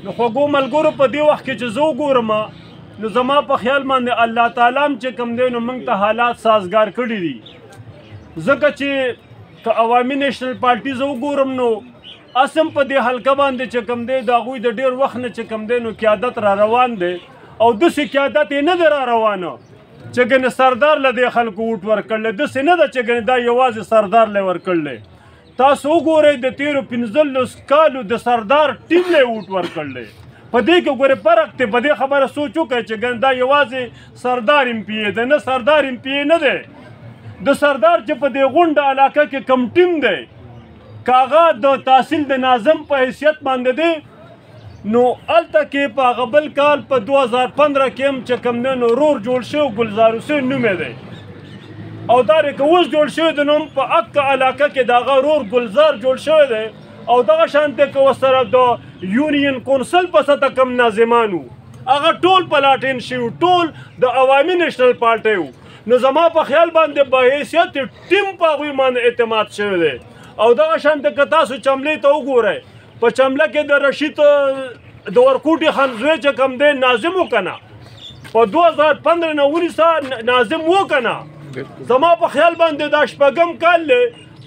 نو خوږو ملګرو په دې وخت کې چې زه وګورم نو زما په خیال باندې الله تعالی هم چې کوم دی نو موږ ته حالات سازګار کړي دي ځکه چې که عوامي نیشنل پارټي زه وګورم نو اسم په دې حلقه باندې چې کوم دی د هغوی د ډېر وخت نه چې کوم دی نو قیادت را روان دی او داسې قیادت یې نه دی را روانه چې ګنې سردار له دې خلکو ووټ ورکړلی داسې نه ده چې ګنې دا یوازې سردار لی ورکړلی تاسو وګورئ د تیرو 15 کالو د سردار ټیم لی ووټ ورکړلی په دې کې ګورې فرق دی په دې خبره سوچ وکړئ چې ګنې دا یوازې سردار ایم پی ای دی نه سردار ایم پی ای نه دی د سردار چې په دې غونډه علاقه کې کم ټیم دی که هغه د تحصیل د ناظم په حیثیت باندې دی نو هلته کې په هغه بل کال په 2015 کې هم چې کوم دی نو رور جوړ شوی ګلزار حسین نوم یې دی او دا که اوس جوړ شوی دی نو په هغه علاقه کې د هغه رور گلزار جوړ شوی دی او دغه شانته که ورسره د یونین کونسل په سطحه کم ناظمان وو هغه ټول پلاټین شوي ټول د عوامي نیشنل پارټۍ وو نو زما په خیال باندې په حیثیت ټیم په هغوی باندې اعتماد شوی دی او دغه شانته که تاسو چملې ته وګورئ په چمله کې د رشید د ورکوټي خان زوی چې کوم دی ناظم و که نه په 2015 نه ونیسه ناظم و که نه زما په خیال باندې دا شپږم کال دی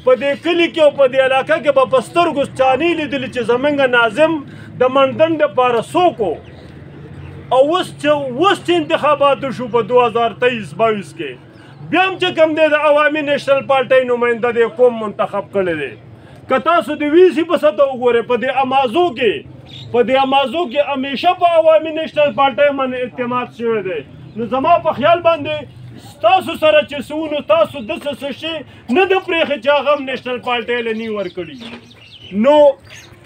په دې کلي کې او په دې علاقه کې به په سترګو چانې لیدلي چې زموږ ناظم د منډن دپاره څوک و او اوس چې انتخاباتو شو په 2023-22 کې بیا هم چې کوم دی د عوامي نیشنل پارټۍ نماینده دی کوم منتخب کړی دی که تاسو د وی سی په سطحه وګورئ په دې امازو کې همیشه په عوامي نیشنل پارټۍ باندې اعتماد شوی دی نو زما په خیال باندې ستاسو سره چې څه نو تاسو داسې څه شی نه ده پرېښی چې هغه هم نیشنل پارټۍ له نی ورکړي نو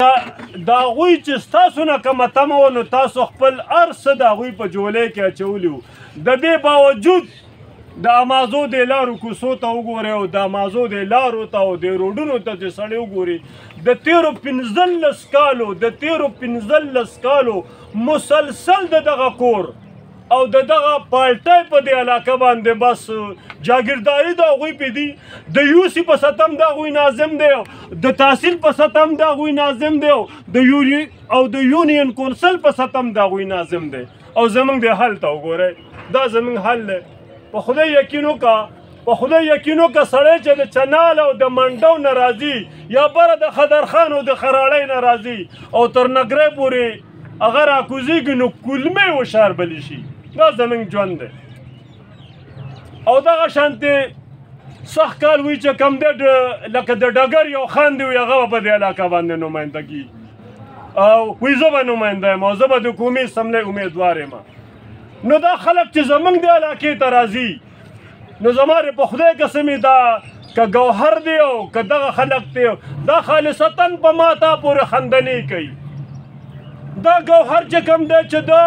د هغوی چې ستاسو نه کومه تمه وه نو تاسو خپل هر څه د هغوی په جولۍ کې اچولي وو د دې باوجود د امازو د لارو کوڅو ته وګورئ او د امازو د لارو ته او د روډونو ته چې سړی وګوري د تیرو 15 کالو مسلسل د دغه کور او دغه پالټۍ په دې علاقه باندې بس جاګیرداري د هغوی پې دي د یو سی په سطحه هم د هغوی ناظم دی د تحصیل په سطحه هم د هغوی ناظم دی او د یونین کونسل په سطحه هم د هغوی ناظم دی او زموږ د حل ته وګورئ دا زموږ حل دی په خدای یقین وکړه سړی چې د چنال او د منډو نه راځي یا بره د خدرخان او د خراړۍ نه راځي او تر نګرۍ پورې هغه راکوزېږي نو کلمې وشاربلی شي دا زموږ ژوند دی او دغه شانتې سخت کال وي چې کوم دی لکه د ډګر یو خان دی وي هغه به په دې علاقه باندې نماینده کېږي او وایي زه به نماینده یم او زه به د قومي اسمبلۍ امیدوار یم نو دا خلک چې زموږ د علاقې ته راځي نو زما په خدای قسم دا که ګوهر دی او که دغه خلک دی دا خالصتا په ما تا پورې خندنې کوي دا ګوهر چې کوم دی چې دا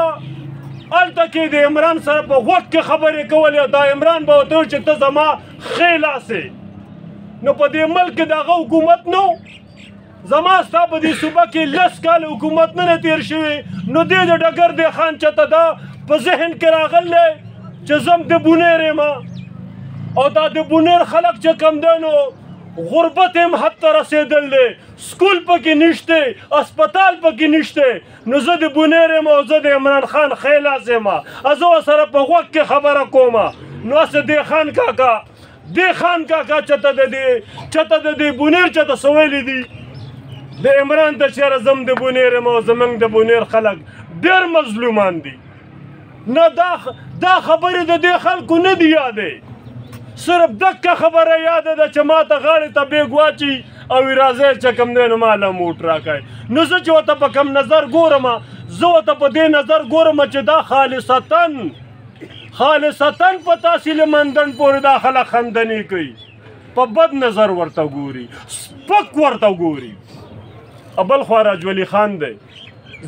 هلته کې د عمران سره په غوږ کې خبرې کولې دا عمران به ورته چې ته زما ښې لاسې نو په دې ملک کې د هغه حکومت نه زما ستا په دې صوبه کې 10 کاله حکومت نه تېر شوي نو دې د ډګر دی خان چېرته دا په ذهن کې راغلی چې زه هم د بونیر یم او دا د بونیر خلک چې کوم دی نو غربت هم حد ته رسېدل دی سکول پکې نشته اسپتال پکې نشته نو زه د بونیر یم او زه د عمران خان ښی لاس یم زه ورسره په غوږ کې خبره کوم نو هسې دې خان کاکا چېرته د دې بونیر چېرته څه ویلي دي د عمران ته چېرې زم د بونیر یم او زموږ د بونیر خلک ډېر مظلومان دي نه دا خبرې د دې خلکو نه دي یادې صرف دکه خبره یاده ده چې ما ته غاړې ته بیګ واچي او راځئ چې کوم دی نو ما له موټ راکړئ نو زه چې ورته په کوم نظر ګورم زه ورته په دې نظر ګورم چې دا خالصتا په تحصیل مندن پورې دا خلک خندنې کوي په بد نظر ورته ګوري سپک ورته ګوري بل خوا راجولي خان دی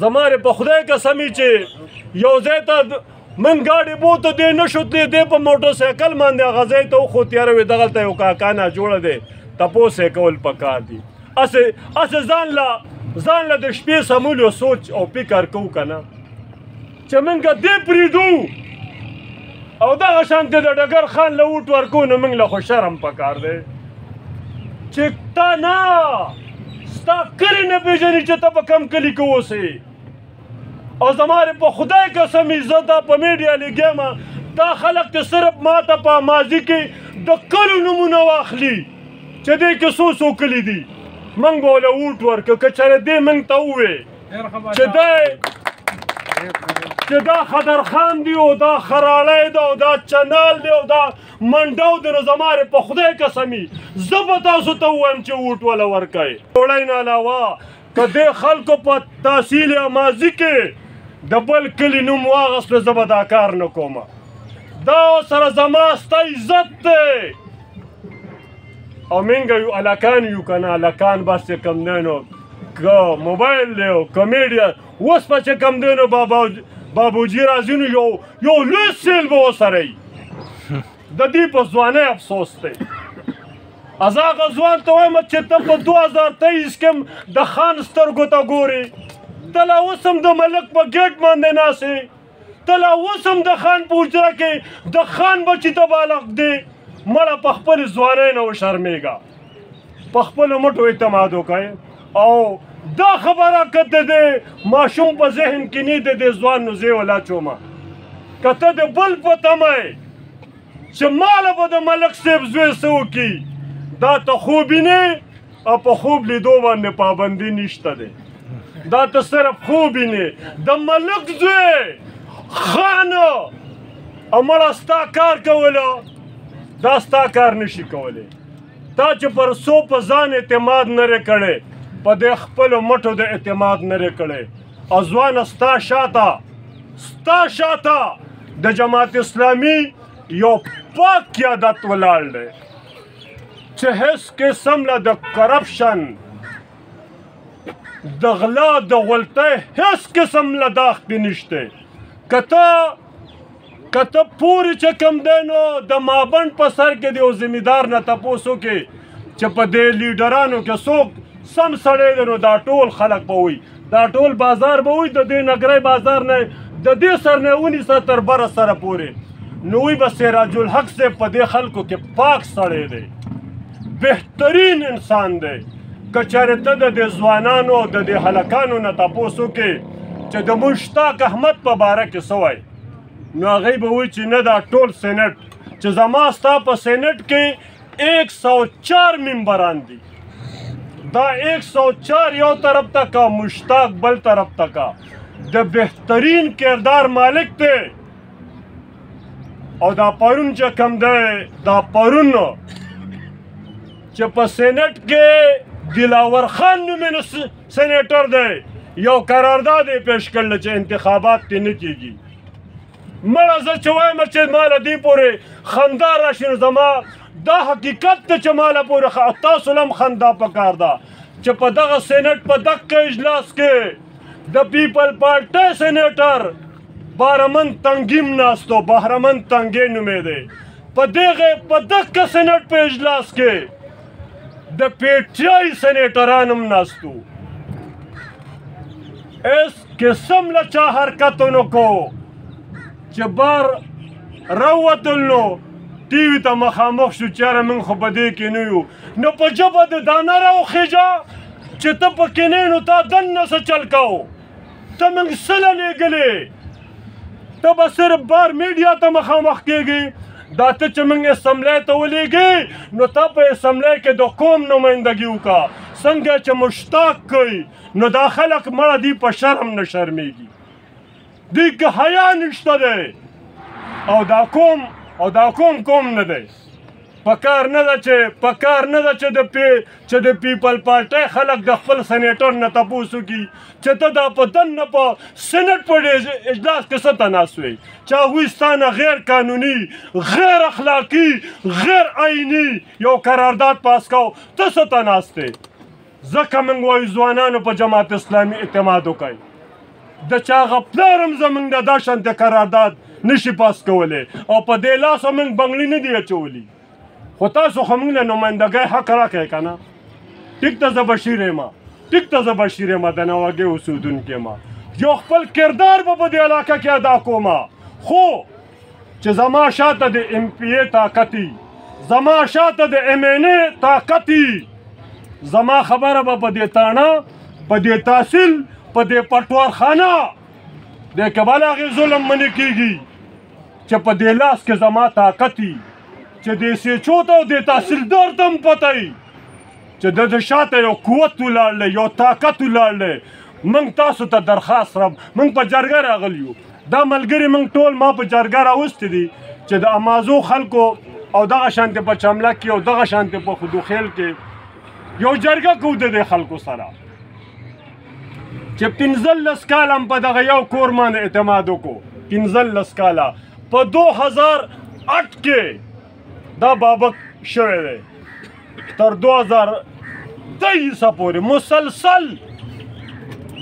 زما په خدای قسمي چې یو ځای ته من گاڑی بوته دی نشو تلی دی په موټر سایکل باندې هغه ځای ته وخوت یاره وي دغلته یو کاکا ناجوړه دی تپوس یې کول پکار دي هسې ځان له د شپې سمولو سوچ او فکر کوو که نه چې موږ دې پرېږدو او دغه شانتې د ډګر خان له ووټ ورکوو نو موږ له خو شرم پکار دی چې تا نه ستا کلي نه پېژني چې ته په کوم کلي کې اوسې او زماره په خدای قسم زه دا په میډیا لګیم دا خلک ته صرف ماته په ماضي کې د کلو نومونه واخلي چې دې کې څو کلي دي موږ به ورله ووټ ورکړو که چېرې دې موږ ته ووایې چې دا خدرخان دی او دا خراړی دی او دا چنال دی او دا منډو دی نو زماره په خدای قسمي زه به تاسو ته ووایم چې ووټ وله ورکئ ډوړی نه علاوه که دې خلکو په تحصیل ماضي کې د بل کلي نوم واغسته زه به دا کار نه کوم دا سره زما ستا عزت دی او منګه یو الکان یو که نه الکان بس چې کوم دی نو که موبایل دی او که میډیا اوس به چې کوم دی نو بابوجي راځي نو یو لوی سیل به ورسره وي د دې په ځوانۍ افسوس دی از هغه ځوان ته وایم چې ته په 2023 کې د خان سترګو ته ګورې ته لا اوس هم د ملک په ګیټ باندې ناست ته لا اوس هم د خان په حجره کې د خان بچي ته بالغ دی مړه په خپل ځوانۍ نه وشرمېږه په خپلو مټو اعتماد وکړئ او دا خبره که د دې ماشوم په ذهن کې نه د دې ځوان نو زه ولا چومه که ته د بل په تمه چې ماله به د ملک صاحب زوی څه وکړي دا ته خوب وینې او په خوب لیدو باندې پابندي نشته دی دا ته صرف خوب وینې د ملک زوی خانه او مړه ستا کار کوله دا ستا کار نشي کولی تا چې پر څو په ځان اعتماد نه کړی په دې خپلو مټو د اعتماد نه کړی او ځوانه ستا شاته د جماعت اسلامي یو پاک قیادت ولاړ دی چې هیڅ قسم له د کرپشن د غلا د غلطۍ هیڅ قسم له داخلي نشته که ته پورې چې کوم دی نو د مابند په سر کې د یو زمیندار نه تپوس وکړې چې په دې لیډرانو کې څوک سم سړی دی نو دا ټول خلک به وي دا ټول بازار به وي د دې نګری بازار نه د دې سر نه ونیسه تر بره سره پورې نو وی به سراج الحق صاحب په دې خلکو کې پاک سړی دی بهترین انسان دی که چېرې ته د دې ځوانانو د دې هلکانو نه تپوس وکړې چې د مشتاق احمد په باره کې څه وایي نو هغوی به وایي چې نه دا ټول سینټ چې زما ستا په سینټ کې 104 ممبران دي دا 104 یو طرف ته کا مشتاق بل طرف ته کا د بهترین کردار مالک دی او دا پرون چې کوم دی دا پرون چې په سینټ کې دلاور خان نومې سینیټر دی یو قرارداد یې پیش کړل چې انتخابات ترې نه کېږي مړه زه چې وایم چې ماله دې پورې خندا راشي نو زما دا حقیقت ته چې ماله پورې تاسو له هم خندا پکار ده چې په دغه سینټ په دغه اجلاس کې د پیپل پارټۍ سینیټر بهرمن تنګیم ناستو بهرمن تنګی نومې دی په دغه سینټ په اجلاس کې د پی ټی آی سینیټران هم ناستو اس قسم له چا حرکت ونه کو چې بار راووتل نو ټي وي ته مخامخ شو چېرې موږ خو په دې کې نه یو نو په ژبه د دانه راوخېږه چې ته پکې نه نو تا دننه څه چل کوو ته موږ څه له لېږلې ته به صرف بار میډیا ته مخامخ کېږي دا ته چې موږ اسمبلی ته ولېږې نو تا په اسمبلی کې د قوم نمایندګي وکړه څنګه چې مشتاق کوي نو دا خلک مړه دی په شرم نه شرمېږي دوی که حیا نشته دی او دا کوم نه دی پکار نه ده چې د پیپل پارټۍ خلک د خپل سینیټر نه تپوس وکړي چې ته دا په دننه په سینټ په اجلاس کې څه ته ناست وی چې هغوی ستا نه غیر قانوني غیر اخلاقي غیر آئیني یو قرارداد پاس کو ته څه ته ناست دی ځکه موږ وایو ځوانانو په جماعت اسلامي اعتماد وکړئ د چا هغه پلار هم زموږ د دا شانتې قرارداد نشي پاس کولی او په دې لاس موږ بنګلي نه دي اچولي خو تاسو خو موږ له نمایندګۍ حق راکړئ که نه ټیک ته زه بشیر یم د نواګۍ اوسېدونکی یم یو خپل کردار به په دې علاقه کې ادا کوم خو چې زما شاته د ایم پی ای طاقت زما شاته د ایم این ای طاقت زما خبره به په دې تاڼه په دې تحصیل په دې پټوارخانه د کبل هغې ظلم منې کېږي چې په دې لاس کې زما طاقت وي چې دې سیچو ته او دې تحصیلدار ته هم پته وي چې د شاته یو قوت ولاړ دی یو طاقت ولاړ دی موږ تاسو ته درخواست رم موږ په جرګه راغلي یو دا ملګري موږ ټول ما په جرګه راوستي دي چې د امازو خلکو او دغه شانتې په چمله کې او دغه شانتې په خودوخیل کې یو جرګه کوو د دې خلکو سره چې 15 کاله هم په دغه یو کور باندې اعتماد وکړو 15 کاله په 2008 کې دا بابک شوی دی تر 2023 پورې مسلسل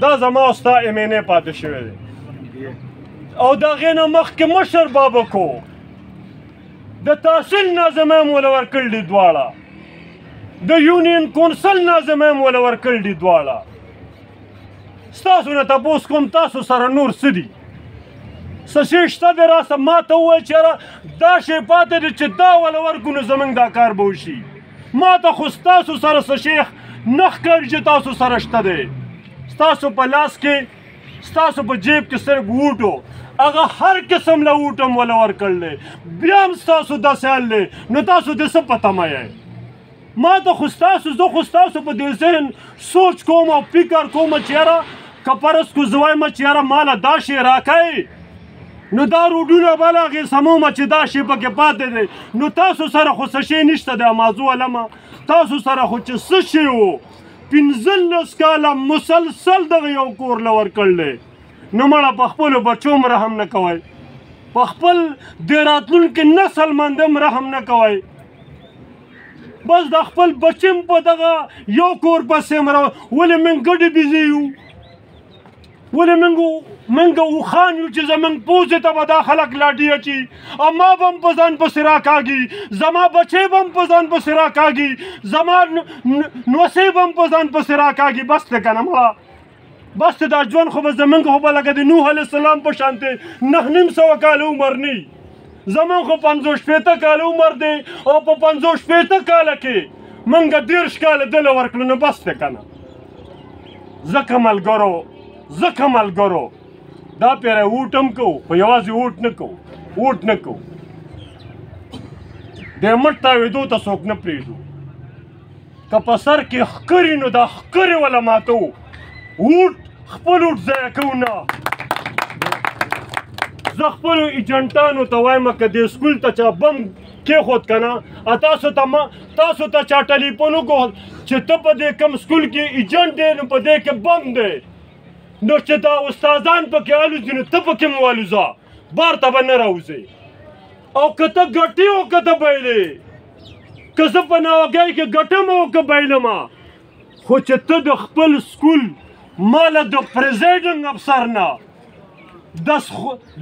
دا زما او ستا MNA پاتې شوی دی او د هغې نه مخکې مشر بابک و د تحصیل ناظم هم وله ورکړي دي دواړه د یونین کونسل ناظم هم وله ورکړي دي دواړه ستاسو نه تپوس کوم تاسو سره نور څه دي څه شی شته دی راسه ما ته ووایه چې یاره دا شی پاتې دی چې دا وله ورکړو نو زموږ دا کار به وشي ما ته خو ستاسو سره څه شی نه ښکاري چې تاسو سره شته دی ستاسو په لاس کې ستاسو په جیب کې صرف ووټ هغه هر قسم له ووټ هم وله ورکړلی بیا هم ستاسو داسې حال دی نو تاسو د څه په تمه یئ ما ته خو ستاسو زه خو ستاسو په دې ذهن سوچ کوم او فکر کوم چې یاره که فرض کو زه وایم چې یاره ماله دا شی راکئ نو دا روډونه به له هغې سمومه چې دا شی پکې پاتې دی نو تاسو سره خو څه شی نشته دی امازو علمه تاسو سره خو چې څه شی و 15 کاله مسلسل دغه یو کور له ورکړلی نو مړه په خپلو بچو هم رحم نه کوئ په خپل د راتلونکي نسل باندې هم رحم نه کوئ بس د خپل بچي هم په دغه یو کور پسې ولې موږ ګډې بېزې یو ولې موږ اوښان یو چې زموږ پوزې ته به دا خلک لاډي اچي او ما به هم په ځان پسې راکاږي زما بچی به هم په ځان پسې راکاږي زما نوسۍ به هم په ځان پسې راکاږي بس دی که نه مړه بس دی دا ژوند خو به زموږ خو به لکه د نوح علیه السلام په شانتې 900 کاله عمر نه وي زموږ خو 50 کاله عمر دی او په 50 کاله کې موږ 30 کاله دله ورکړو نو بس دی که نه ځکه ملګرو دا پیری ووټ هم کوو خو یوازې ووټ نه کوو د مټ تاوېدو ته څوک نه پرېږدو که په سر کې ښکري نو دا ښکرې وله ماتوو ووټ خپل ووټ ضایع کوو نه زه خپلو ایجنټانو ته وایم که دې سکول ته چا بم کېښود که نه تاسو ته چا ټلیفون وکړو چې ته په دې کوم سکول کې ایجنټ دی نو په دې کې بم دی نو چې دا استادان پکې الوځي نو ته پکې هم والوځه بار ته به نه راوځې او که ته ګټې او که ته بایلې که زه په ناوګۍ کې ګټم او که بایلمه خو چې ته د خپل سکول ماله د پریزیډنګ افسر نه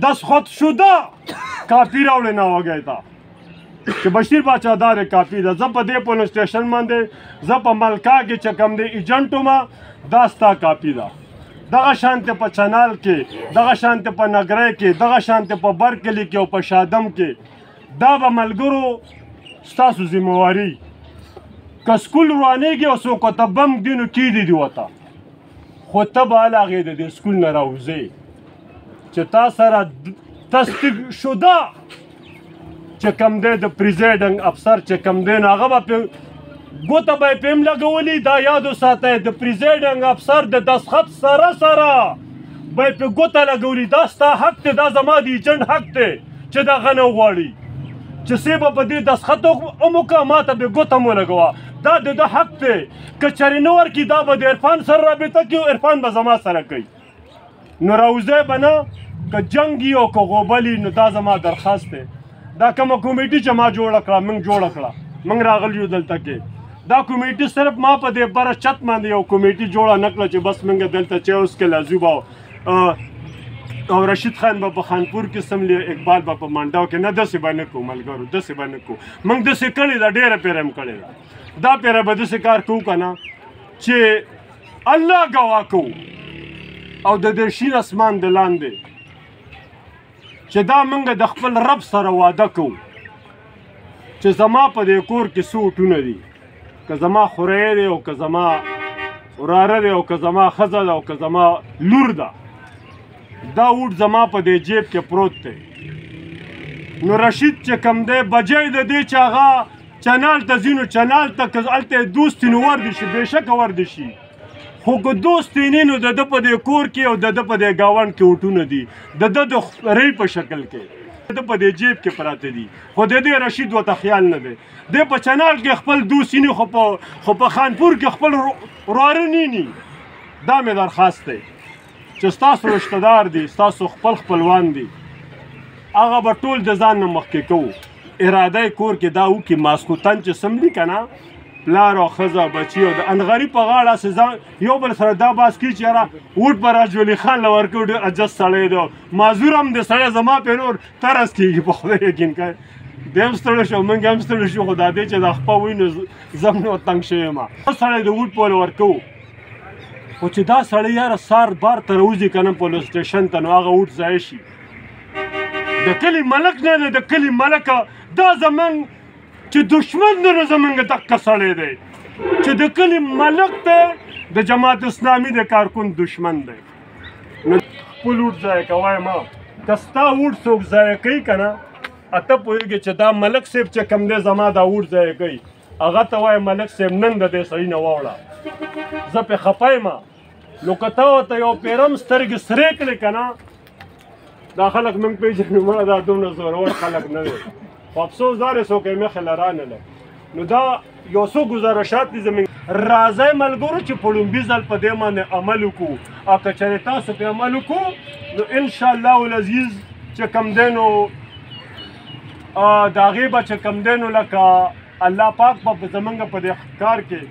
دستخط شده کاپي راوړې ناوګۍ ته چې بشیر باچا دا دی کاپي ده زه په دې پولیس سټیشن باندې زه په ملکا کې چې کوم دی ایجنټ ومه دا ستا کاپي ده دغه شانتې په چنال کې دغه شانتې په نګری کې دغه شانتې په برکلي کې او په شادم کې دا به ملګرو ستاسو ذمهواري که سکول روانېږي او څوک ورته بم ږدي نو کیدی دي ورته خو ته به هله هغې د دې سکول نه راوځې چې تا سره تصدیق شده چې کوم دی د پریزیډنګ افسر چې کوم دی نو هغه به ګوته به یې پې هم لګولي دا یاد وساتئ د پریزیډنګ افسر د دستخط سره به یې پې ګوته لګولي دا ستا حق دی دا زما د ایجنټ حق دی چې دغه نه وغواړي چې سی به په دې دستخط هم وکړه ما ته به ګوته هم ولګوه دا د ده حق دی که چېرې نه ورکړي دا به د عرفان سره رابطه کړي او عرفان به زما سره کوي نو راوځئ به نه که جنګ وي او که غوبل وي نو دا زما درخواست دی دا کومه کمیټي چې ما جوړه کړه موږ جوړه کړه موږ راغلي یو دلته کې دا کمیټي صرف ما په دې بره چت باندې یو کمیټي جوړه نه کړه چې بس موږ دلته چې اوس کې لازو به او رشید خان به په خانپور کې سملی اقبال به په منډاو کې نه داسې به نه کوو ملګرو داسې به نه کوو موږ داسې کړې ده ډېره پیره هم کړې ده دا پیره به داسې کار کوو که نه چې الله ګواه کوو او د دې شین اسمان د لاندې چې دا موږ د خپل رب سره واده کوو چې زما په دې کور کې څو وټونه دي که زما خوری دی او که زما وراره دی او که زما ښځه ده او که زما لور ده دا ووټ زما په دې جیب کې پروت دی. نو رشید چې کوم دی بجای د دې چې هغه چنال ته ځي نو چنال ته که هلته یې دوست وي نو ورد شي، بېشکه ورد شي، خو که دوست یې نه نو د ده په دې کور کې او د ده په دې ګاونډ کې ووټونه دي د ده د ری په شکل کې د ده په دې جیب کې پراته دي. خو د دې رشید ورته خیال نه دی. دی په چنال کې خپل دوست نه خو په خانپور کې خپل وراره نه. دا مې درخواست دی چې ستاسو رشته دار دي، ستاسو خپل خپلوان دي، هغه به ټول د ځان نه مخکې کوو. اراده یې کور کې دا وکړي ماسخوتن چې سملي که نه پلار او ښځه بچي او د انغري په غاړه ځان یو بل سره دا باس کړي چې یاره ووټ به راجولي خان له ورکوي، ډېر عجز سړی دی، معذور هم دی سړی، زما پرې نور ترس کېږي په خدای یقین کوئ. دی هم ستړی شو، موږ هم ستړي شو، خو دا دی چې دا خپه وي نو زه هم نور تنګ شوی یم. سړی د ووټ پهله ورکوو، خو چې دا سړی یاره سار بار ته راوځي که نه پولیس سټیشن ته نو هغه ووټ ضایع شي. د کلي ملک نه دی، د کلي ملکه دا زمونږ چې دشمن دی نو زمونږ دقه سړی دی چې د کلي ملک دی د جماعت اسلامي د کارکون دشمن دی. نو خپل ووټ ضایع کوی ما که ستا ووټ څوک ضایع کوي که نه ته پوهېږې چې دا ملک صاحب چې کوم دی زما دا ووټ ضایع کوي، هغه ته وایي ملک صاحب نن د دې سړي نه واوړه، زه پې خفه یم. نو که ته ورته یو پیرم سترګې سرې کړې که نه دا خلک موږ پېژنو مړه دا دومره زورور خلک نه دی، خو افسوس دا دی څوک یې مخې له رانهله. نو دا یو څو ګزارشات دي زموږ. راځئ ملګرو چې په لومبي ځل په دې باندې عمل وکړو، او که چېرې تاسو پې عمل وکړو نو انشاءالله العزیز چې کوم دی نو د هغې به چې کوم دی نو لکه الله پاک به زمونږ په دې کار کې